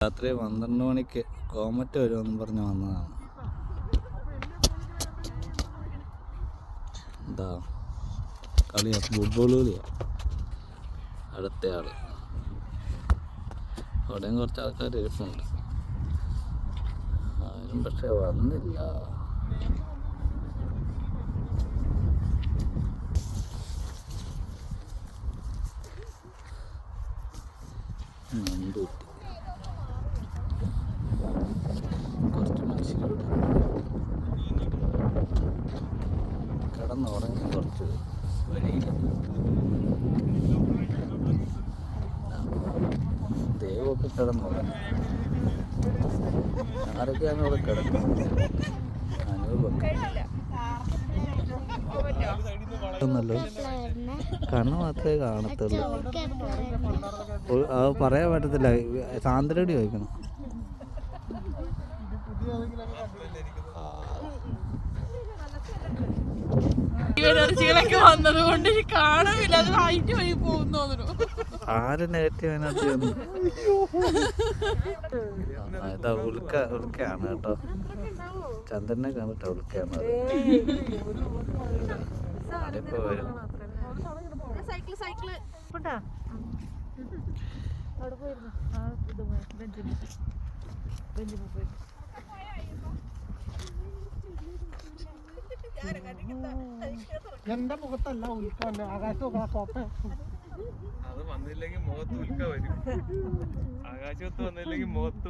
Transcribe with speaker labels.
Speaker 1: രാത്രി 12 മണിക്ക് കോമറ്റ് വരുമെന്നും പറഞ്ഞ് വന്നതാണ്. എന്താ കളിയാ, ഫുട്ബോൾ കളിയാ. അടുത്തയാള് അവിടെയും കുറച്ച് ആൾക്കാർ ഇരിപ്പുണ്ട്. ആരും പക്ഷെ വന്നില്ല. കുറച്ച് മനുഷ്യരുടെ കിടന്നുറങ്ങി കുറച്ച് വഴിയില്ല. ദൈവമൊക്കെ കിടന്നുറങ്ങി. ആരൊക്കെയാണ് ഇവിടെ കിടക്കുന്നത്? അനൂപൊക്കെ കണ്ണ് മാത്രമേ കാണത്തുള്ളൂ. അത് പറയാൻ പറ്റത്തില്ല. സാന്ദ്രയോട് ചോദിക്കണം.
Speaker 2: വന്നതുകൊണ്ട് കാണുന്നില്ല. അത് ഹൈറ്റ് വഴി പോകുന്നു.
Speaker 1: ആര് നെഗറ്റീവ് എനർജി ഒന്നും ഇതാ ഉൾക്കയാണ് കേട്ടോ. ചന്ദ്രനെ കണ്ടിട്ട് ഉൾക്കയാണ്. അതിപ്പോ വരും.
Speaker 3: എന്റെ മുഖത്തല്ല ഉൽക്കാണ്, ആകാശത്ത് കോപ്പ.
Speaker 4: അത് വന്നില്ലെങ്കിൽ മുഖത്ത് ഉൽക്ക വരും. ആകാശത്ത് വന്നില്ലെങ്കിൽ മുഖത്ത്